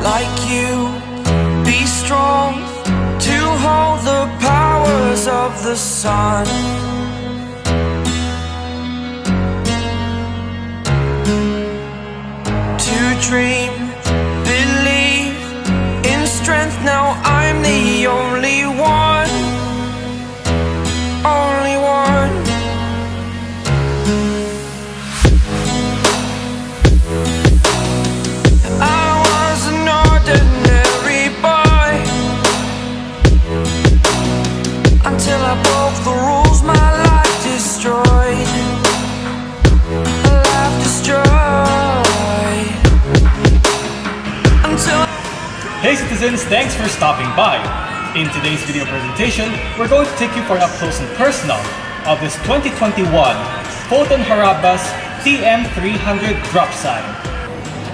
like you. Be strong to hold the powers of the sun. To dream, believe in strength. Now I'm the only one, only one. I was an ordinary boy until I broke the rules. My life destroyed, life destroyed until. Hey citizens, thanks for stopping by. In today's video presentation, we're going to take you for an up close and personal of this 2021 Foton Harabas TM300 Dropside.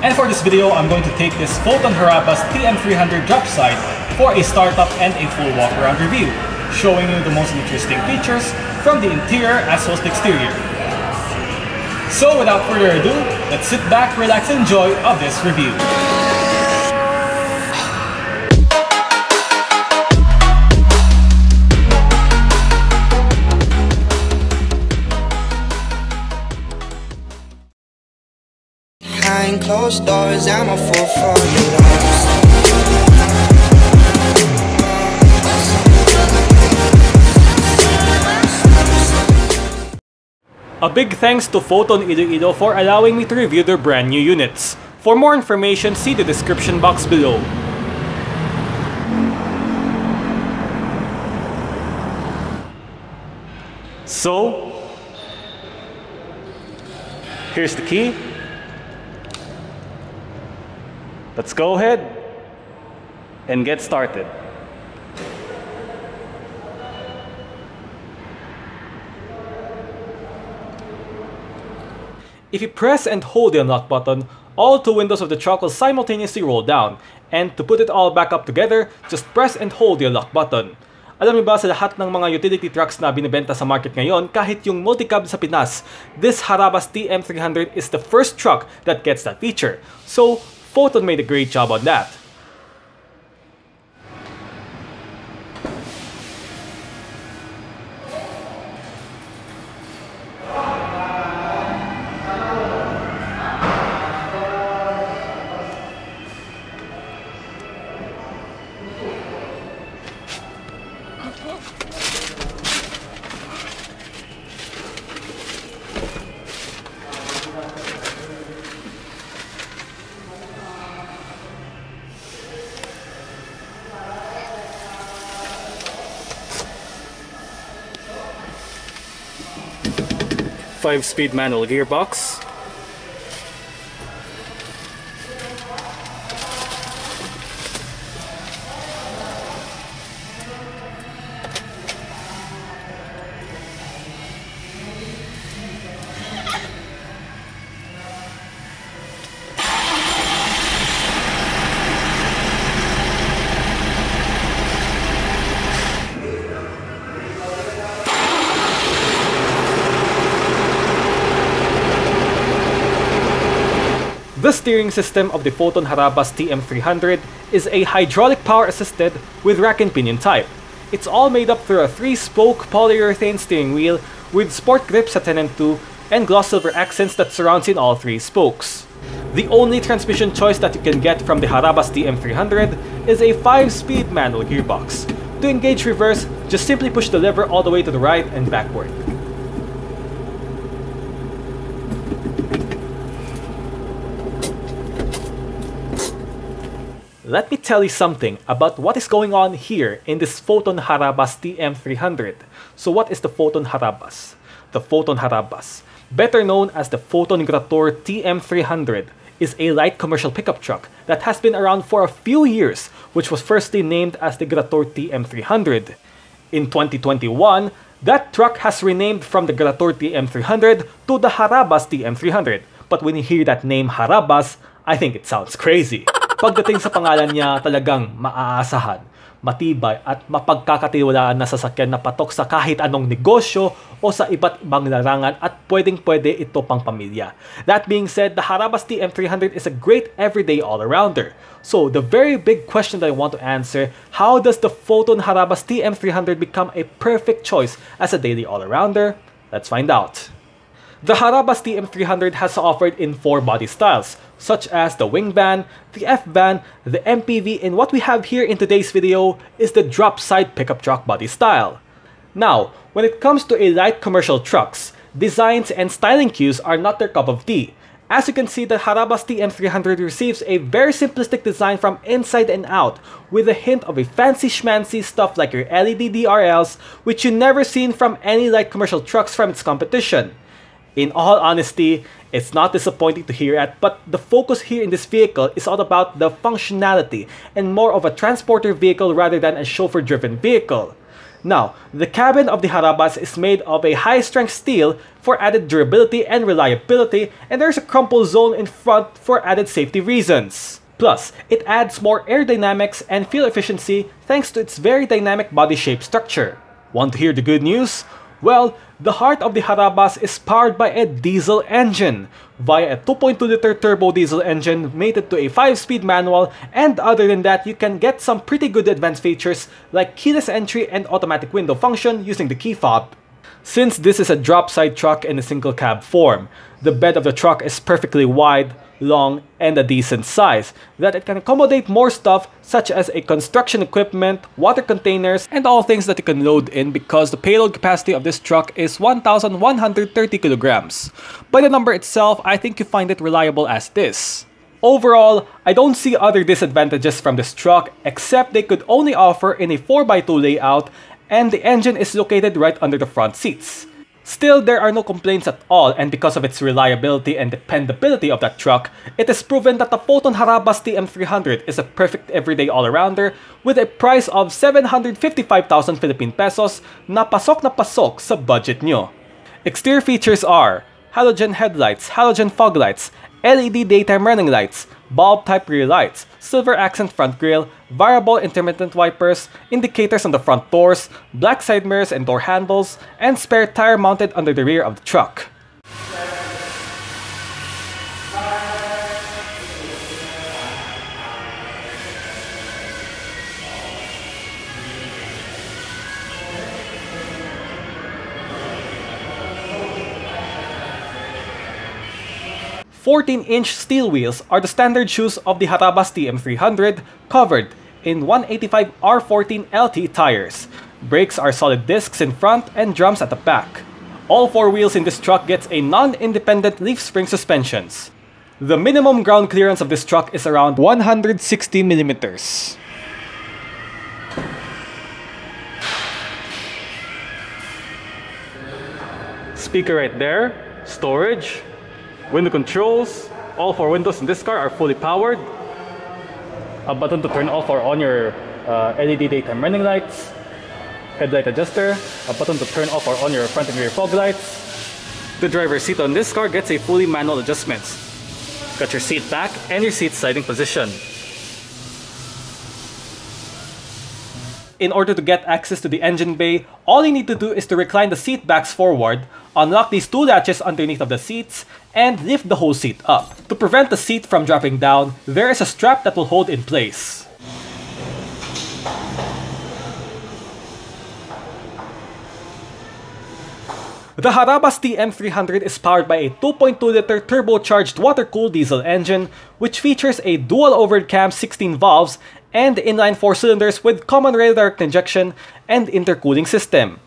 And for this video, I'm going to take this Foton Harabas TM300 Dropside for a startup and a full walk-around review, showing you the most interesting features from the interior as well as the exterior. So without further ado, let's sit back, relax, and enjoy of this review. Behind closed doors, I'm a fool for your loves. A big thanks to Foton Iloilo for allowing me to review their brand new units. For more information, see the description box below. So, here's the key. Let's go ahead and get started. If you press and hold the unlock button, all two windows of the truck will simultaneously roll down. And to put it all back up together, just press and hold the unlock button. Alam niyo ba sa lahat ng mga utility trucks na binibenta sa market ngayon, kahit yung multicab sa Pinas, this Harabas TM300 is the first truck that gets that feature. So, Foton made a great job on that. Five-speed manual gearbox. The steering system of the Foton Harabas TM300 is a hydraulic power assisted with rack and pinion type. It's all made up through a 3-spoke polyurethane steering wheel with sport grips at 10 and 2 and gloss silver accents that surrounds in all 3 spokes. The only transmission choice that you can get from the Harabas TM300 is a 5-speed manual gearbox. To engage reverse, just simply push the lever all the way to the right and backward. Let me tell you something about what is going on here in this Foton Harabas TM300. So what is the Foton Harabas? The Foton Harabas, better known as the Foton Gratour TM300, is a light commercial pickup truck that has been around for a few years, which was firstly named as the Gratour TM300. In 2021, that truck has renamed from the Gratour TM300 to the Harabas TM300. But when you hear that name Harabas, I think it sounds crazy. Pagdating sa pangalan niya, talagang maaasahan. matibay at mapagkakatiwalaan na sasakyan na patok sa kahit anong negosyo o sa iba't ibang larangan at pwedeng-pwede ito pang pamilya. That being said, the Harabas TM300 is a great everyday all-arounder. So, the very big question that I want to answer, how does the Foton Harabas TM300 become a perfect choice as a daily all-arounder? Let's find out. The Harabas TM300 has offered in 4 body styles, such as the wing van, the F-van, the MPV, and what we have here in today's video is the Dropside pickup truck body style. Now, when it comes to a light commercial trucks, designs and styling cues are not their cup of tea. As you can see, the Harabas TM300 receives a very simplistic design from inside and out, with a hint of a fancy schmancy stuff like your LED DRLs, which you never seen from any light commercial trucks from its competition. In all honesty, it's not disappointing to hear that, but the focus here in this vehicle is all about the functionality and more of a transporter vehicle rather than a chauffeur-driven vehicle. Now, the cabin of the Harabas is made of a high-strength steel for added durability and reliability, and there's a crumple zone in front for added safety reasons. Plus, it adds more aerodynamics and fuel efficiency thanks to its very dynamic body shape structure. Want to hear the good news? Well, the heart of the Harabas is powered by a diesel engine via a 2.2-liter turbo diesel engine mated to a 5-speed manual, and other than that, you can get some pretty good advanced features like keyless entry and automatic window function using the key fob. Since this is a drop-side truck in a single cab form, the bed of the truck is perfectly wide, long, and a decent size, that it can accommodate more stuff such as a construction equipment, water containers, and all things that you can load in because the payload capacity of this truck is 1,130 kilograms. By the number itself, I think you find it reliable as this. Overall, I don't see other disadvantages from this truck except they could only offer in a 4x2 layout, and the engine is located right under the front seats. Still, there are no complaints at all, and because of its reliability and dependability of that truck, it is proven that the Foton Harabas TM300 is a perfect everyday all-arounder with a price of 755,000 Philippine pesos na pasok sa budget nyo. Exterior features are halogen headlights, halogen fog lights, LED daytime running lights, bulb-type rear lights, silver accent front grille, variable intermittent wipers, indicators on the front doors, black side mirrors and door handles, and spare tire mounted under the rear of the truck. "14-inch steel wheels are the standard shoes of the Harabas TM300, covered in 185 R14 LT tires. Brakes are solid discs in front and drums at the back. All 4 wheels in this truck gets a non-independent leaf spring suspensions. The minimum ground clearance of this truck is around 160 millimeters. Speaker right there, storage, window controls. All 4 windows in this car are fully powered. A button to turn off or on your LED daytime running lights. Headlight adjuster. A button to turn off or on your front and rear fog lights. The driver's seat on this car gets a fully manual adjustments. Got your seat back and your seat sliding position. In order to get access to the engine bay, all you need to do is to recline the seat backs forward, unlock these 2 latches underneath of the seats, and lift the whole seat up. To prevent the seat from dropping down, there is a strap that will hold in place. The Harabas TM300 is powered by a 2.2-liter turbocharged water-cooled diesel engine, which features a dual overhead cam 16 valves and inline 4 cylinders with common rail direct injection and intercooling system.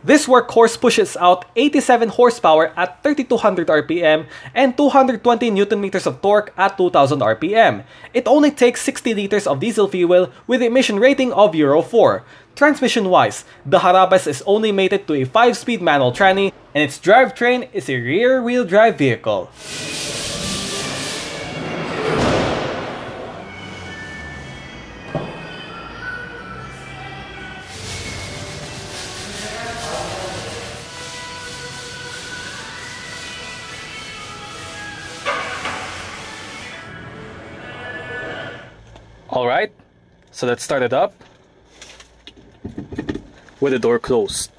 This workhorse pushes out 87 horsepower at 3,200 RPM and 220 Nm of torque at 2,000 RPM. It only takes 60 liters of diesel fuel with an emission rating of Euro 4. Transmission-wise, the Harabas is only mated to a 5-speed manual tranny, and its drivetrain is a rear-wheel drive vehicle. Alright, so let's start it up. with the door closed.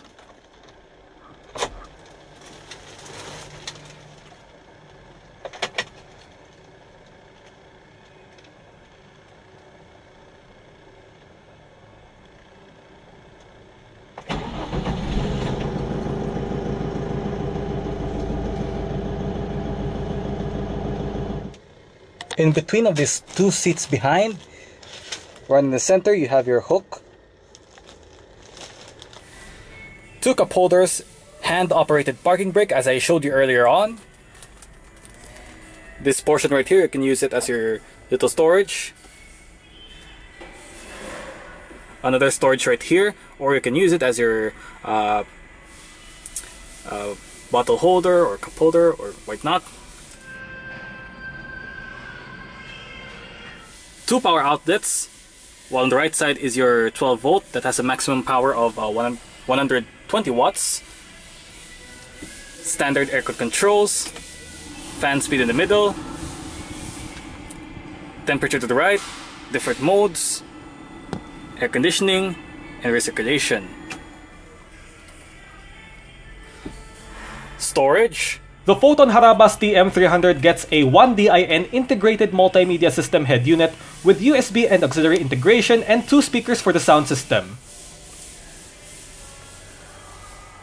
In between of these two seats behind, right in the center, you have your hook, two cup holders, hand-operated parking brake as I showed you earlier on. This portion right here, you can use it as your little storage. Another storage right here, or you can use it as your bottle holder or cup holder or whatnot. Two power outlets, while on the right side is your 12 volt that has a maximum power of 120 watts. Standard aircon controls, fan speed in the middle, temperature to the right, different modes, air conditioning, and recirculation. Storage. The Foton Harabas TM300 gets a 1DIN integrated multimedia system head unit with USB and auxiliary integration and two speakers for the sound system.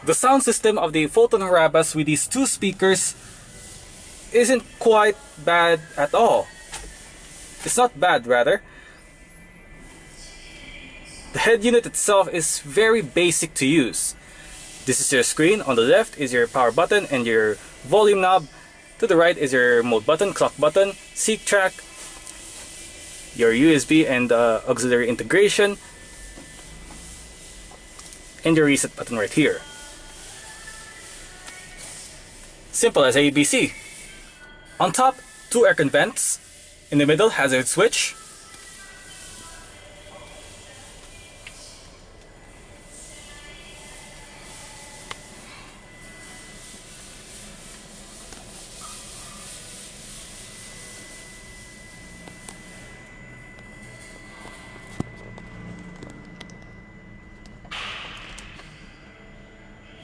The sound system of the Foton Harabas with these two speakers isn't quite bad at all. It's not bad, rather. The head unit itself is very basic to use. This is your screen. On the left is your power button and your volume knob. To the right is your mode button, clock button, seek track, your USB and auxiliary integration, and your reset button right here. Simple as ABC. On top, two aircon vents. In the middle, hazard switch.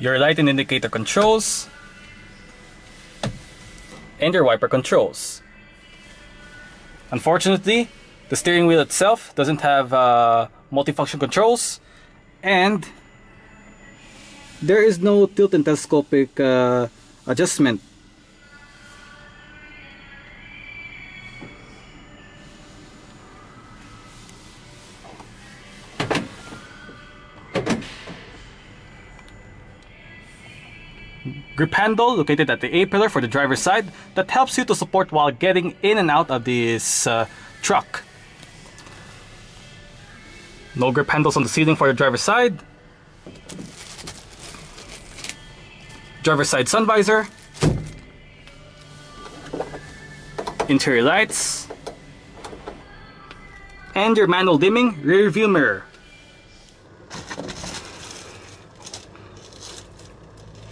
Your light and indicator controls, and your wiper controls. Unfortunately, the steering wheel itself doesn't have multifunction controls, and there is no tilt and telescopic adjustment. Grip handle located at the A-pillar for the driver's side that helps you to support while getting in and out of this truck. No grip handles on the ceiling for the driver's side. Driver's side sun visor. Interior lights. And your manual dimming rear view mirror.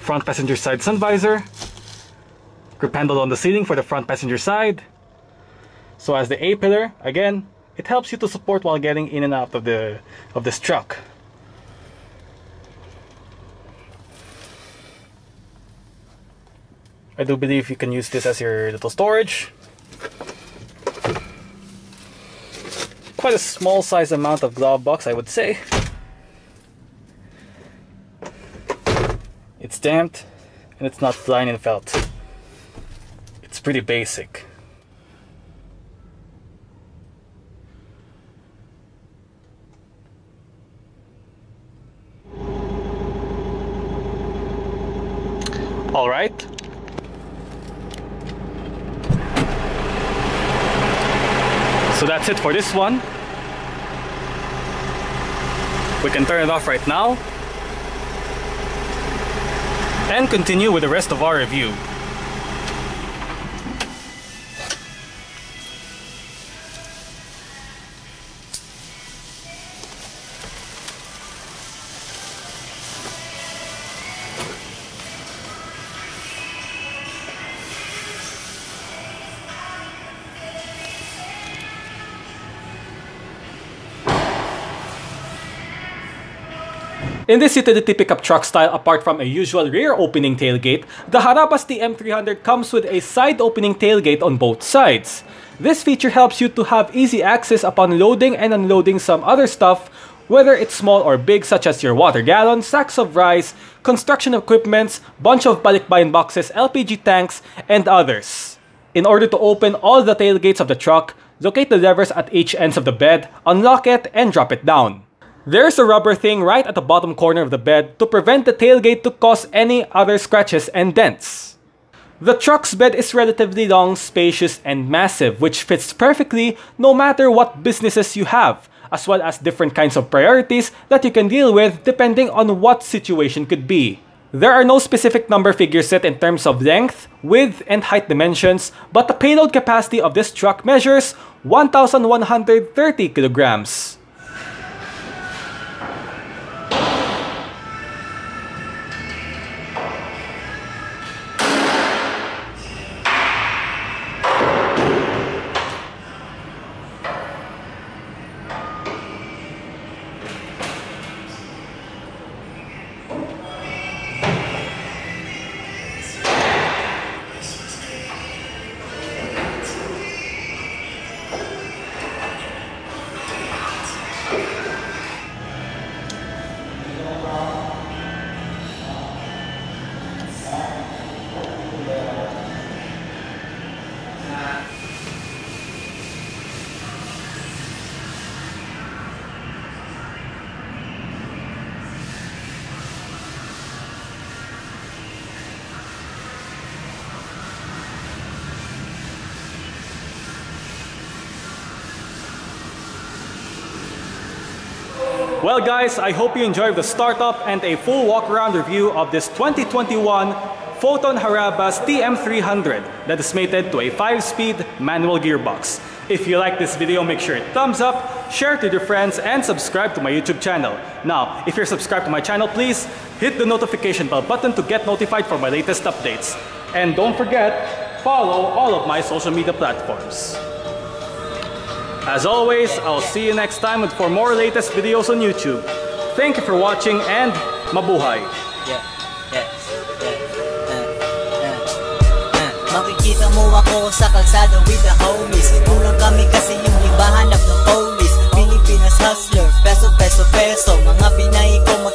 Front passenger side sun visor, grip handle on the ceiling for the front passenger side. So as the A-pillar, again, it helps you to support while getting in and out of this truck. I do believe you can use this as your little storage. Quite a small size amount of glove box, I would say. It's damped and it's not lined in felt. It's pretty basic. All right. So that's it for this one. We can turn it off right now and continue with the rest of our review. In this utility pickup truck style, apart from a usual rear opening tailgate, the Harabas TM300 comes with a side opening tailgate on both sides. This feature helps you to have easy access upon loading and unloading some other stuff, whether it's small or big, such as your water gallons, sacks of rice, construction equipments, bunch of balikbayan boxes, LPG tanks, and others. In order to open all the tailgates of the truck, locate the levers at each ends of the bed, unlock it, and drop it down. There's a rubber thing right at the bottom corner of the bed to prevent the tailgate to cause any other scratches and dents. The truck's bed is relatively long, spacious, and massive, which fits perfectly no matter what businesses you have, as well as different kinds of priorities that you can deal with depending on what situation could be. There are no specific number figures set in terms of length, width, and height dimensions, but the payload capacity of this truck measures 1,130 kilograms. Well guys, I hope you enjoyed the startup and a full walk-around review of this 2021 Foton Harabas TM300 that is mated to a 5-speed manual gearbox. If you like this video, make sure it thumbs up, share it with your friends, and subscribe to my YouTube channel. Now, if you're subscribed to my channel, please hit the notification bell button to get notified for my latest updates. And don't forget, follow all of my social media platforms. As always, I'll see you next time for more latest videos on YouTube. Thank you for watching and mabuhay! Makikita mo ako sa kalsada with the homies. Kulang kami kasi yung iba hanap ng police. Pilipinas hustler, peso, peso, peso. Mga Pinay ko